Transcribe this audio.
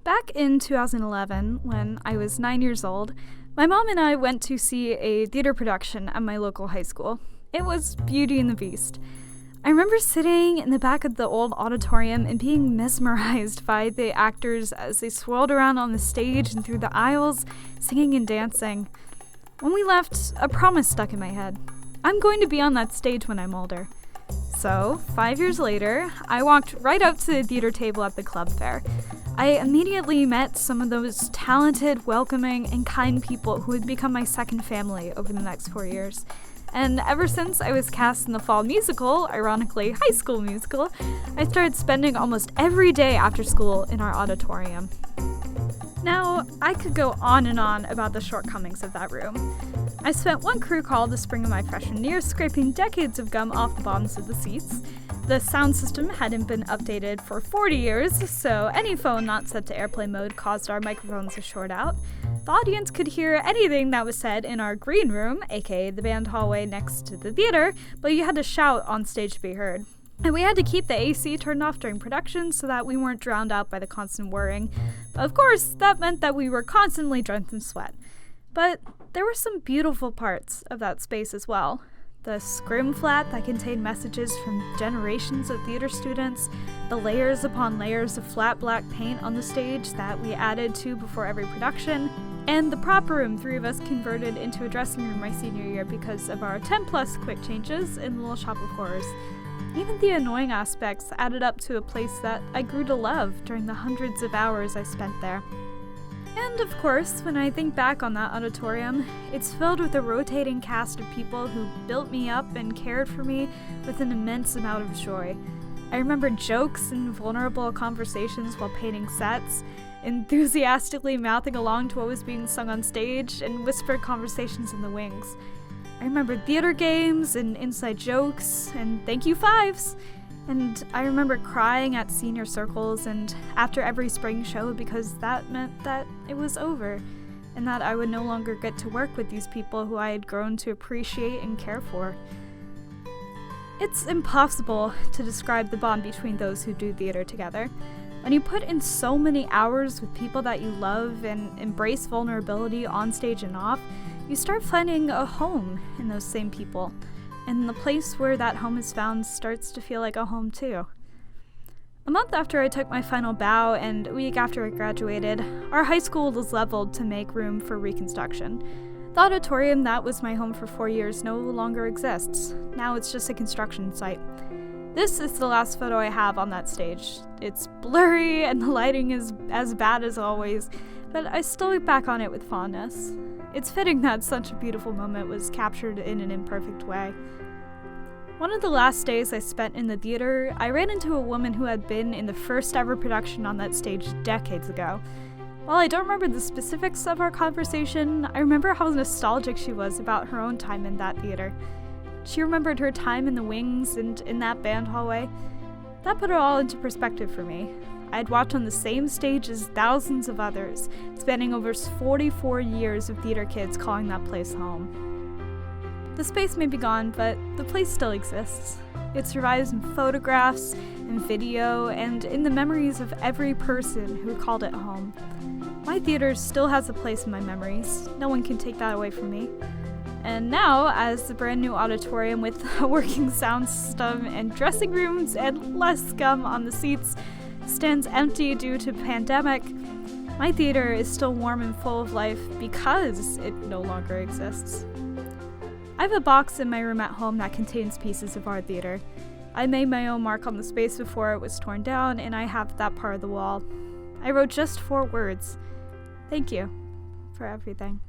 Back in 2011, when I was 9 years old, my mom and I went to see a theater production at my local high school. It was Beauty and the Beast. I remember sitting in the back of the old auditorium and being mesmerized by the actors as they swirled around on the stage and through the aisles, singing and dancing. When we left, a promise stuck in my head. I'm going to be on that stage when I'm older. So, 5 years later, I walked right up to the theater table at the club fair. I immediately met some of those talented, welcoming, and kind people who would become my second family over the next 4 years. And ever since I was cast in the fall musical, ironically High School Musical, I started spending almost every day after school in our auditorium. Now, I could go on and on about the shortcomings of that room. I spent one crew call the spring of my freshman year scraping decades of gum off the bottoms of the seats. The sound system hadn't been updated for 40 years, so any phone not set to airplane mode caused our microphones to short out. The audience could hear anything that was said in our green room, aka the band hallway next to the theater, but you had to shout on stage to be heard. And we had to keep the AC turned off during production so that we weren't drowned out by the constant whirring. But of course, that meant that we were constantly drenched in sweat. But there were some beautiful parts of that space as well. The scrim flat that contained messages from generations of theater students, the layers upon layers of flat black paint on the stage that we added to before every production, and the prop room 3 of us converted into a dressing room my senior year because of our 10+ quick changes in Little Shop of Horrors. Even the annoying aspects added up to a place that I grew to love during the hundreds of hours I spent there. And of course, when I think back on that auditorium, it's filled with a rotating cast of people who built me up and cared for me with an immense amount of joy. I remember jokes and vulnerable conversations while painting sets, enthusiastically mouthing along to what was being sung on stage, and whispered conversations in the wings. I remember theater games and inside jokes and thank you fives. And I remember crying at senior circles and after every spring show because that meant that it was over and that I would no longer get to work with these people who I had grown to appreciate and care for. It's impossible to describe the bond between those who do theater together. When you put in so many hours with people that you love and embrace vulnerability on stage and off, you start finding a home in those same people. And the place where that home is found starts to feel like a home too. A month after I took my final bow and a week after I graduated, our high school was leveled to make room for reconstruction. The auditorium that was my home for 4 years no longer exists. Now it's just a construction site. This is the last photo I have on that stage. It's blurry and the lighting is as bad as always, but I still look back on it with fondness. It's fitting that such a beautiful moment was captured in an imperfect way. One of the last days I spent in the theater, I ran into a woman who had been in the first ever production on that stage decades ago. While I don't remember the specifics of our conversation, I remember how nostalgic she was about her own time in that theater. She remembered her time in the wings and in that band hallway. That put it all into perspective for me. I had walked on the same stage as thousands of others, spanning over 44 years of theater kids calling that place home. The space may be gone, but the place still exists. It survives in photographs, in video, and in the memories of every person who called it home. My theater still has a place in my memories. No one can take that away from me. And now, as the brand new auditorium with a working sound system and dressing rooms and less gum on the seats stands empty due to pandemic, my theater is still warm and full of life because it no longer exists. I have a box in my room at home that contains pieces of our theater. I made my own mark on the space before it was torn down, and I have that part of the wall. I wrote just 4 words. Thank you for everything.